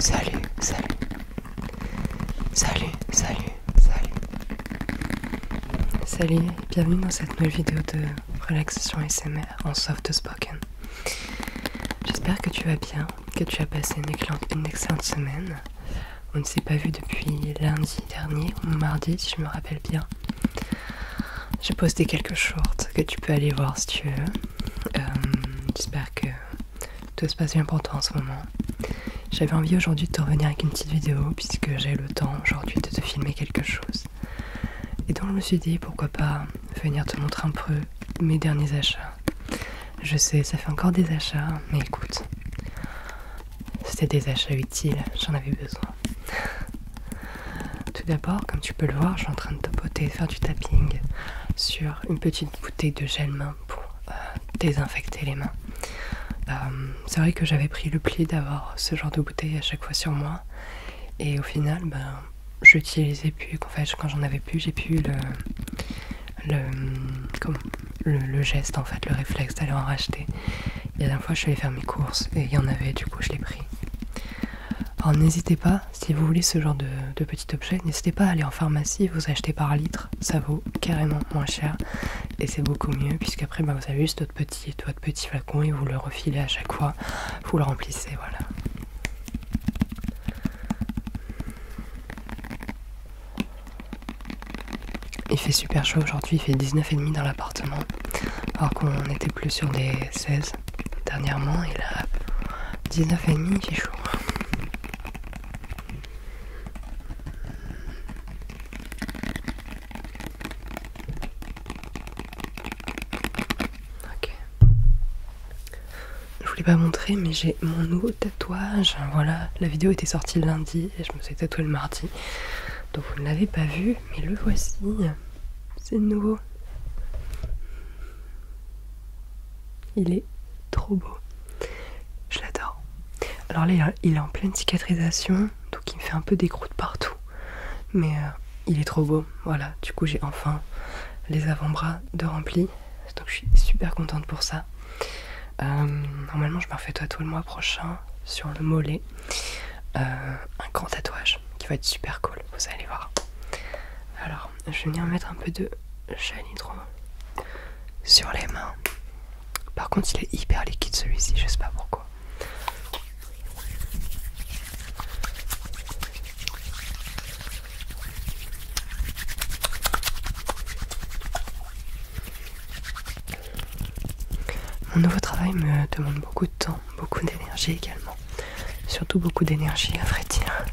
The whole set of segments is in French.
Salut, salut. Salut, salut, salut. Salut et bienvenue dans cette nouvelle vidéo de relaxation ASMR en soft spoken. J'espère que tu vas bien, que tu as passé une excellente semaine. On ne s'est pas vu depuis lundi dernier ou mardi si je me rappelle bien. J'ai posté quelques shorts que tu peux aller voir si tu veux. J'espère que tout se passe bien pour toi en ce moment. J'avais envie aujourd'hui de te revenir avec une petite vidéo puisque j'ai le temps aujourd'hui de te filmer quelque chose. Et donc je me suis dit pourquoi pas venir te montrer un peu mes derniers achats. Je sais, ça fait encore des achats, mais écoute, c'était des achats utiles, j'en avais besoin. Tout d'abord, comme tu peux le voir, je suis en train de tapoter, de faire du tapping sur une petite bouteille de gel main pour désinfecter les mains. C'est vrai que j'avais pris le pli d'avoir ce genre de bouteille à chaque fois sur moi, et au final, je l'utilisais plus. En fait, quand j'en avais plus, j'ai plus le geste, en fait, le réflexe d'aller en racheter. Et la dernière fois, je suis allée faire mes courses et il y en avait, du coup, je l'ai pris. Alors n'hésitez pas, si vous voulez ce genre de petit objet, n'hésitez pas à aller en pharmacie, vous achetez par litre, ça vaut carrément moins cher et c'est beaucoup mieux puisqu'après vous avez juste votre petit flacon et vous le refilez à chaque fois, vous le remplissez, voilà. Il fait super chaud aujourd'hui, il fait 19,5 dans l'appartement, alors qu'on était plus sur des 16 dernièrement et là 19,5 il fait chaud. Je voulais pas montrer, mais j'ai mon nouveau tatouage. Voilà, la vidéo était sortie le lundi et je me suis tatoué le mardi. Donc vous ne l'avez pas vu, mais le voici. C'est nouveau. Il est trop beau. Je l'adore. Alors là, il est en pleine cicatrisation, donc il me fait un peu des croûtes partout. Mais il est trop beau. Voilà, du coup j'ai enfin les avant-bras de remplis. Donc je suis super contente pour ça. Normalement je me refais tatouer le mois prochain sur le mollet un grand tatouage qui va être super cool, vous allez voir. Alors je vais venir mettre un peu de gel hydro sur les mains. Par contre il est hyper liquide celui-ci, je sais pas pourquoi. Mon nouveau travail me demande beaucoup de temps, beaucoup d'énergie également. Surtout beaucoup d'énergie à vrai dire.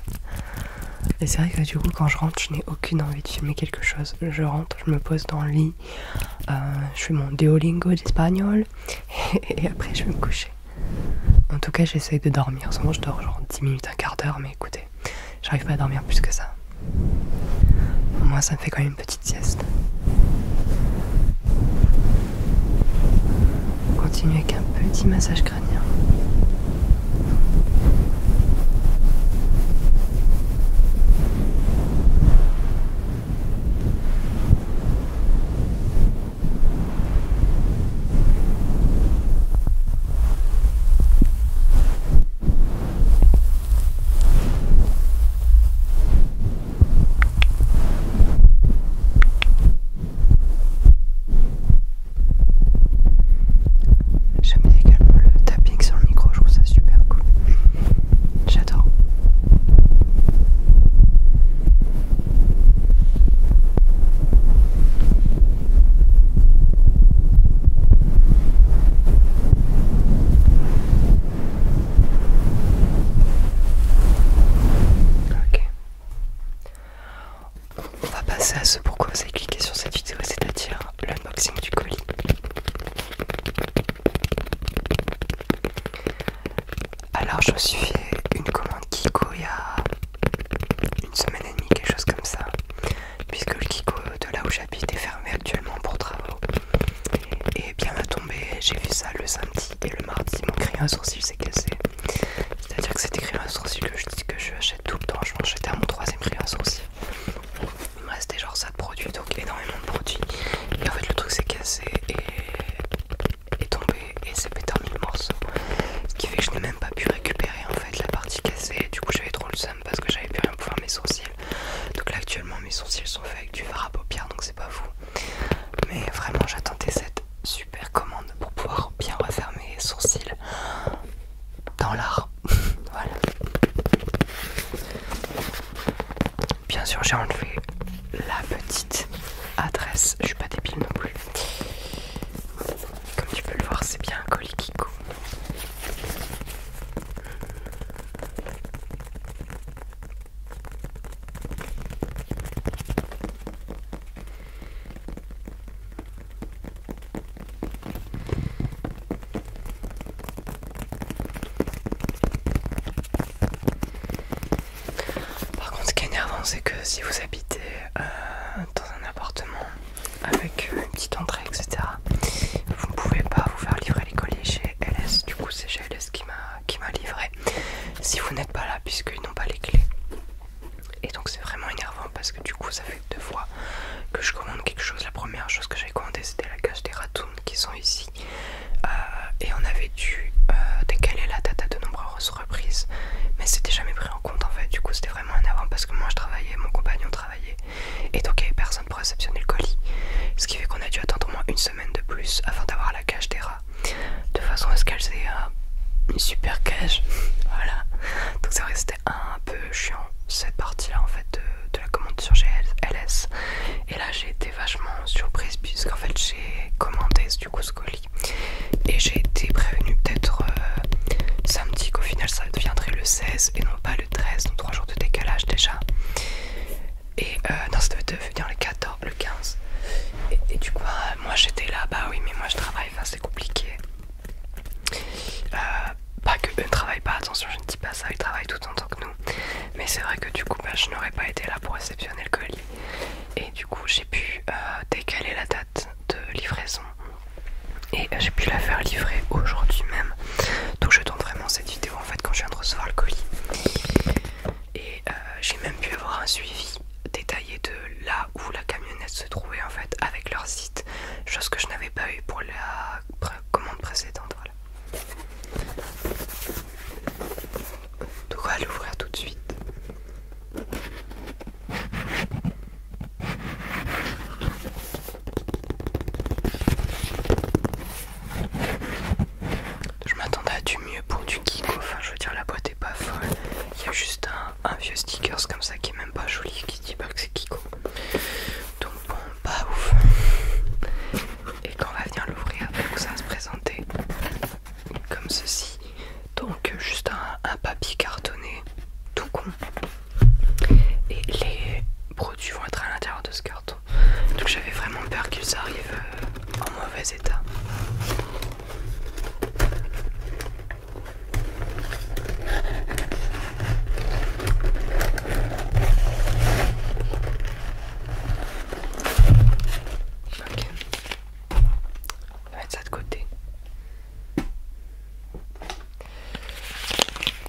Et c'est vrai que du coup quand je rentre, je n'ai aucune envie de filmer quelque chose. Je rentre, je me pose dans le lit, je fais mon Duolingo d'espagnol et après je vais me coucher. En tout cas j'essaye de dormir. En ce moment je dors genre 10 minutes, un quart d'heure, mais écoutez, j'arrive pas à dormir plus que ça. Moi ça me fait quand même une petite sieste. Continue avec un petit massage crânien. C'est à ce pourquoi vous avez cliqué sur cette vidéo, c'est-à-dire l'unboxing du colis. Alors je me suis fait une commande Kiko il y a une semaine et demie, quelque chose comme ça, puisque le Kiko de là où j'habite est fermé actuellement pour travaux. Et bien m'a tombé, j'ai vu ça le samedi et le mardi, mon crayon à sourcil s'est cassé. C'est-à-dire que c'était crayon à sourcil que je achète tout le temps, je pense que j'étais à mon 3e crayon à sourcil. Il me restait genre ça de produits, donc énormément de produits. Et en fait le truc s'est cassé et est tombé et s'est pété en 1000 morceaux. Ce qui fait que je n'ai même pas pu récupérer en fait la partie cassée. Du coup j'avais sourcils sont faits avec du fard à paupières, donc c'est pas fou. Mais vraiment, j'attendais cette super commande pour pouvoir bien refaire mes sourcils dans l'art. Voilà. Bien sûr, j'ai enlevé la petite adresse. Je suis pas débile non plus. Comme tu peux le voir, c'est bien un colis Kiko. Par contre, ce qui est énervant, c'est que si vous habitez dans un appartement avec une petite entrée, etc., vous ne pouvez pas vous faire livrer les colis chez LS. Du coup, c'est chez LS qui m'a livré. Si vous n'êtes pas là, puisqu'ils n'ont pas les clés. Et donc, c'est vraiment énervant parce que du coup, ça fait 2 fois que je commande quelque chose. La première chose que j'avais commandé, c'était la cage des ratoons qui sont ici. Et on avait dû décaler la date à de nombreuses reprises, mais c'était jamais pris en compte en fait. Du coup, c'était vraiment énervant parce que moi je travaillais, mon compagnon travaillait, et donc il n'y avait personne pour réceptionner le colis. Ce qui fait qu'on a dû attendre au moins une semaine de plus afin d'avoir la cage des rats, de façon à ce qu'elle ait une super cage. Voilà. Donc c'est vrai que c'était un peu chiant cette partie-là en fait de la commande sur GLS. Et là j'ai été vachement surprise puisqu'en fait j'ai commandé du coup ce colis. Et j'ai été prévenue peut-être samedi qu'au final ça deviendrait le 16 et non pas le 13, donc 3 jours de décalage déjà. Et non, ça devait devenir le 14, le 15. Et du coup, moi j'étais là, bah oui, mais moi je travaille, enfin c'est compliqué. Pas que eux ne travaillent pas, attention, je ne dis pas ça, ils travaillent tout en tant que nous. Mais c'est vrai que du coup, bah, je n'aurais pas été là pour réceptionner le colis. Et du coup, j'ai pu décaler la date de livraison. Et j'ai pu la faire livrer aujourd'hui même. Donc je tourne vraiment cette vidéo en fait quand je viens de recevoir le colis. Et j'ai même pu avoir un suivi détaillé de là où la camionnette se trouvait en fait avec leur site. Chose que je n'avais pas eu pour la commande précédente. Voilà. Donc on va l'ouvrir tout de suite. Je m'attendais à du mieux pour du Kiko, enfin je veux dire la boîte est pas folle. Il y a juste un vieux stickers comme ça qui est même pas joli qui dit pas que c'est Kiko. Donc bon, pas ouf. Et quand on va venir l'ouvrir, donc ça va se présenter comme ceci. Donc juste un papier cartonné, tout con. Et les produits vont être à l'intérieur de ce carton. Donc j'avais vraiment peur qu'ils arrivent en mauvais état. Ok. On va mettre ça de côté.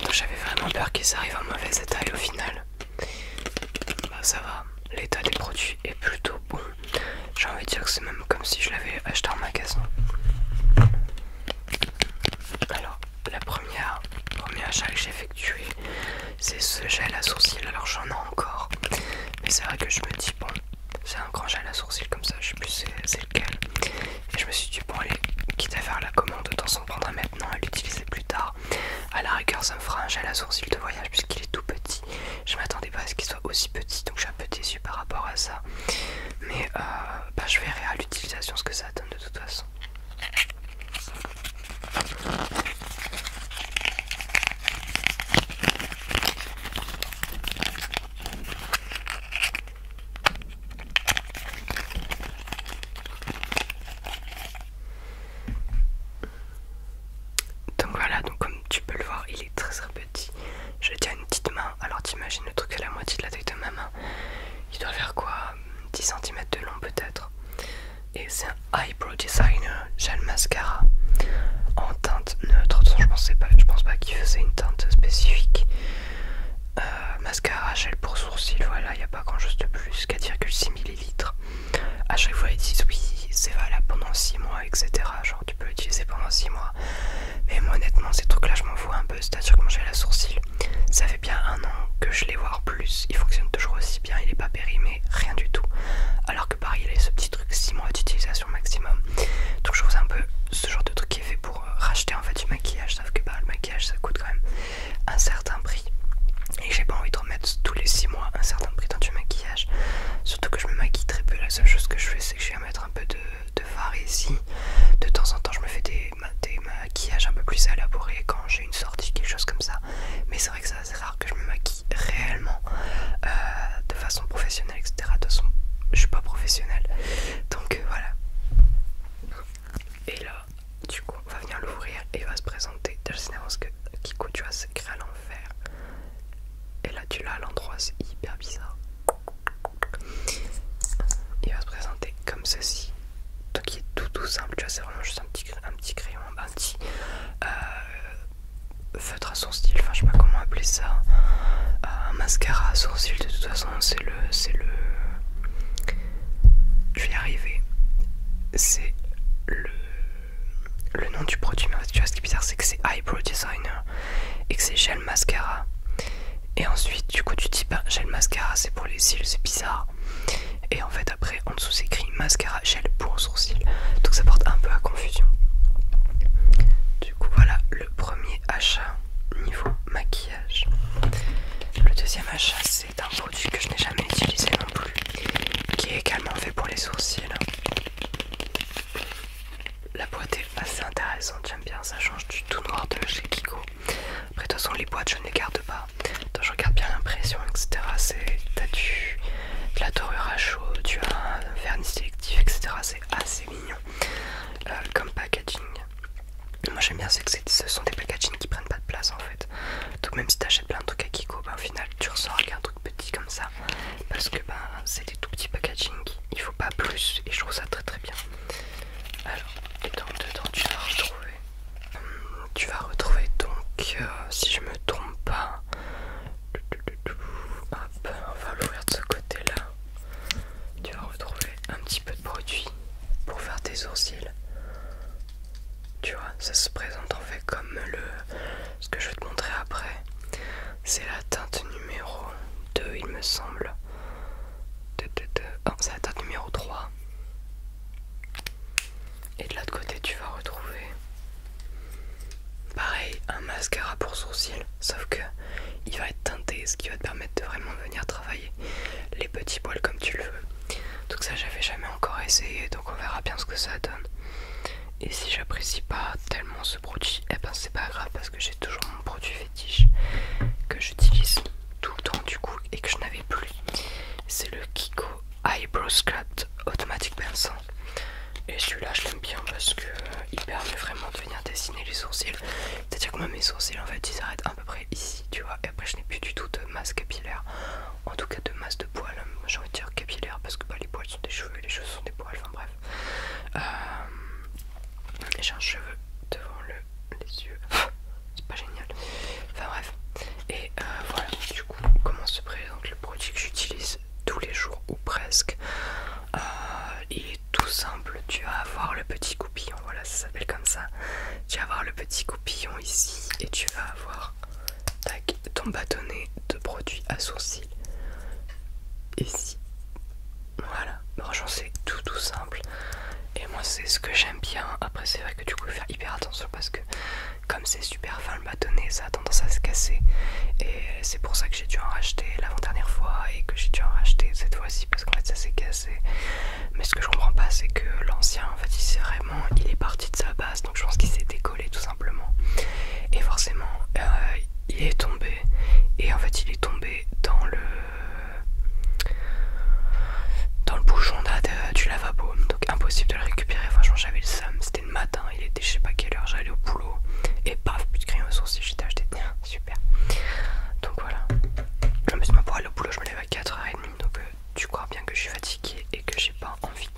Donc j'avais vraiment peur qu'ils arrivent en mauvais état et au final, bah ça va. L'état des produits est plutôt bon. J'ai envie de dire que c'est même comme si je l'avais acheté en magasin. Alors, premier achat que j'ai effectué, c'est ce gel à sourcils. Alors j'en ai encore, mais c'est vrai que je me dis bon, c'est un grand gel à sourcils comme ça, je sais plus c'est lequel. Et je me suis dit bon allez, quitte à faire la commande, autant s'en prendre un maintenant et l'utiliser plus tard. À la rigueur ça me fera un gel à sourcils de voyage puisqu'il est tout petit. Je m'attendais pas à ce qu'il soit aussi petit, donc je suis un peu déçu par rapport à ça. Mais bah, je verrai à l'utilisation ce que ça donne de toute façon. Donc voilà, donc comme tu peux le voir, il est très petit. Je tiens une petite main, alors t'imagines le truc à la moitié de la taille de ma main. Il doit faire quoi, 10 cm de long peut-être. Et c'est un Eyebrow Designer gel mascara en teinte neutre. Je pense pas qu'il faisait une teinte spécifique. Mascara gel pour sourcils, voilà, il n'y a pas grand chose de plus, 4,6 ml. À chaque fois ils disent oui, c'est valable pendant 6 mois, etc. Genre tu peux l'utiliser pendant 6 mois. Mais moi honnêtement ces trucs là je m'en fous un peu, c'est-à-dire que mon gel à sourcils, ça fait bien 1 an que je l'ai, voire plus. Il fonctionne toujours aussi bien, il est pas périmé, rien je me maquille très peu. La seule chose que je fais, c'est que je viens mettre un peu de fard ici. De temps en temps, je me fais des maquillages un peu plus élaborés quand j'ai une sortie, quelque chose comme ça. Mais c'est vrai que c'est assez rare que je me maquille réellement de façon professionnelle, etc. De toute façon, je suis pas professionnelle. Donc voilà. Et là, du coup, on va venir l'ouvrir et il va se présenter. Déjà, c'est parce que Kiko, tu vois, c'est écrit à l'envers. Et là, tu l'as à l'endroit, c'est hyper bizarre. Il va se présenter comme ceci. Donc, il est tout simple, tu vois, c'est vraiment juste un petit crayon, un petit feutre à sourcil, enfin, je sais pas comment appeler ça. Un mascara à sourcil, de toute façon, c'est le. Je vais y arriver. C'est le nom du produit, mais en fait, tu vois, ce qui est bizarre, c'est que c'est Eyebrow Designer et que c'est gel mascara. Et ensuite, du coup, tu te dis, bah, gel mascara, c'est pour les cils, c'est bizarre. Et en fait, après, en dessous, c'est écrit mascara gel pour sourcils. Donc, ça porte un peu à confusion. Du coup, voilà le premier achat niveau maquillage. Le deuxième achat, c'est un produit que je n'ai jamais utilisé non plus, qui est également fait pour les sourcils. La boîte est assez intéressante, j'aime bien, ça change du tout noir de chez Kiko. Après, de toute façon, les boîtes, je ne les garde pas. Donc, je regarde bien l'impression, etc. T'as de la dorure à chaud, tu as un vernis sélectif, etc. C'est assez mignon comme packaging. Moi, j'aime bien, c'est que ce sont des packaging qui prennent pas de place en fait. Donc, même si t'achètes plein de trucs à Kiko, bah, au final, tu ressors avec un truc petit comme ça. Parce que bah, c'est des tout petits packaging, il faut pas plus. Et je trouve ça très très bien. Alors, dedans, tu vas retrouver donc, si je me trompe pas, hop, on va l'ouvrir de ce côté-là. Tu vas retrouver un petit peu de produit pour faire tes sourcils. Tu vois, ça se présente en fait comme ce que je vais te montrer après. C'est la teinte numéro 2, il me semble. Non, c'est la teinte numéro 3. Et de l'autre côté, tu vas retrouver pareil, un mascara pour sourcils, sauf que il va être teinté, ce qui va te permettre de vraiment venir travailler les petits poils comme tu le veux. Donc ça, j'avais jamais encore essayé, donc on verra bien ce que ça donne. Et si j'apprécie pas tellement ce produit, eh ben c'est pas grave parce que j'ai toujours mon produit fétiche que j'utilise tout le temps du coup et que je n'avais plus. C'est le Kiko Eyebrow Sculpt Automatic Pencil. Et celui-là je l'aime bien parce que il permet vraiment de venir dessiner les sourcils. C'est-à-dire que moi mes sourcils en fait ils s'arrêtent à peu près ici, tu vois. Et après je n'ai plus du tout de masse capillaire. En tout cas de masse de poils. J'ai envie de dire capillaire parce que bah, les poils sont des cheveux et les cheveux sont des poils. Enfin bref. Et j'ai un cheveu devant les yeux. C'est pas génial. Enfin bref. Et voilà du coup comment se présente le produit que j'utilise tous les jours ou presque. Il est tout simple, tu vas avoir le petit coupillon, voilà ça s'appelle comme ça. Tu vas avoir le petit coupillon ici et tu vas avoir ton bâtonnet de produits à sourcils ici. Voilà, franchement c'est tout simple. Et moi c'est ce que j'aime bien. Après c'est vrai que du coup il faut faire hyper attention parce que comme c'est super fin le bâtonnet, ça a tendance à se casser. Et c'est pour ça que j'ai dû en racheter l'avant-dernière fois et que j'ai dû en racheter cette fois-ci parce qu'en fait ça s'est cassé. Mais ce que je comprends pas c'est que l'ancien en fait il est parti de sa base, donc je pense qu'il s'est décollé tout simplement. Et forcément il est tombé. Et en fait il est tombé dans le bouchon du lavabo, donc impossible de le récupérer. Franchement j'avais le seum, c'était le matin, il était je sais pas quelle heure, j'allais au boulot et paf, plus de crayon à sourcils, j'étais acheté, super. Donc voilà, en plus moi pour aller au boulot je me lève à 4h30, donc tu crois bien que je suis fatiguée et que j'ai pas envie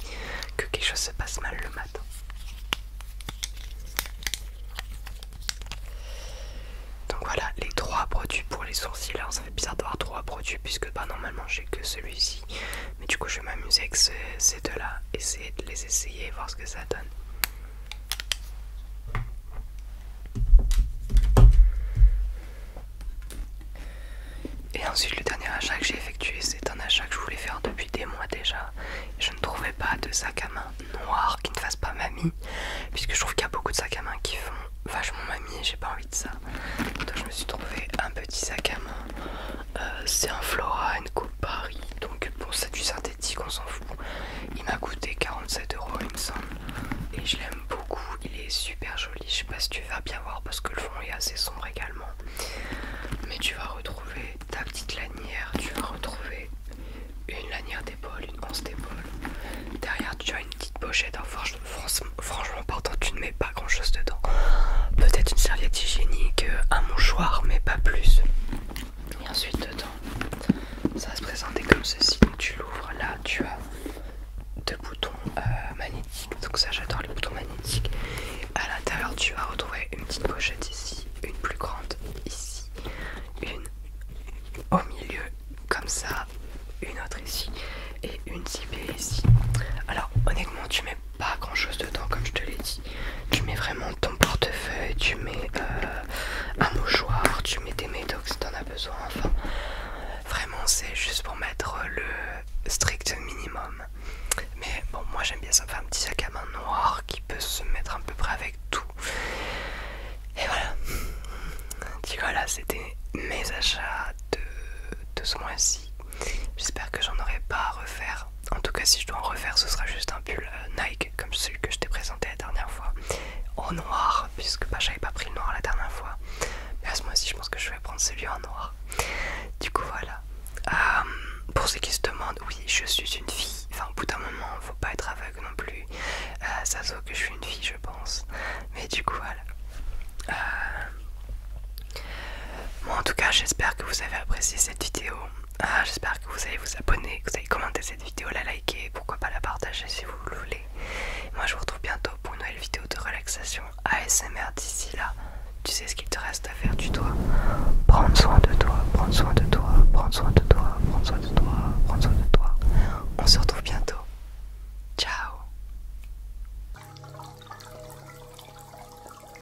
que quelque chose se passe mal le matin. Donc voilà les 3 produits pour les sourcils. Alors ça fait bizarre d'avoir 3 produits puisque bah normalement j'ai que celui-ci. Mais du coup je vais m'amuser avec ces deux-là, essayer de les essayer et voir ce que ça donne. Et ensuite le dernier achat que j'ai effectué, c'est un achat que je voulais faire depuis des mois déjà. Je ne trouvais pas de sac à main noir qui ne fasse pas mamie, puisque je trouve qu'il y a beaucoup de sacs à main qui font vachement mamie et j'ai pas envie de ça. Donc je me suis trouvé un petit sac à main. C'est un Flora & Co Paris, donc bon c'est du synthétique, on s'en pochette, hein. Franchement partant, tu ne mets pas grand chose dedans. Peut-être une serviette hygiénique, un mouchoir, mais pas plus. Et ensuite dedans, ça va se présenter comme ceci. Donc tu l'ouvres, là tu as deux boutons magnétiques. Donc ça, j'adore les boutons magnétiques. À l'intérieur, tu vas retrouver une petite pochette ici, une plus grande ici, une au milieu comme ça, une autre ici et une zippée ici. Alors honnêtement, tu mets pas grand chose dedans comme je te l'ai dit. Tu mets vraiment ton portefeuille, tu mets un mouchoir, tu mets des médocs si t'en as besoin. Enfin vraiment, c'est juste pour mettre le strict minimum. Mais bon, moi j'aime bien ça, faire un petit sac à main noir qui peut se mettre à peu près avec tout. Et voilà. Du coup, là c'était mes achats de ce mois-ci. J'espère que j'en aurai pas à refaire. En tout cas, si je dois en refaire, ce sera juste un pull Nike comme celui que je t'ai présenté la dernière fois, en noir, puisque bah, j'avais pas pris le noir la dernière fois. Mais à ce mois-ci, je pense que je vais prendre celui en noir. Du coup, voilà. Pour ceux qui se demandent, oui, je suis une fille. Enfin, au bout d'un moment, faut pas être aveugle non plus. Ça se voit que je suis une fille, je pense. Mais du coup, voilà. Bon, en tout cas, j'espère que vous avez apprécié cette vidéo. J'espère que vous allez vous abonner, que vous allez commenter cette vidéo, la liker, pourquoi pas la partager si vous le voulez. Moi, je vous retrouve bientôt pour une nouvelle vidéo de relaxation ASMR. D'ici là, tu sais ce qu'il te reste à faire. Tu dois prendre soin de toi, prendre soin de toi, prendre soin de toi.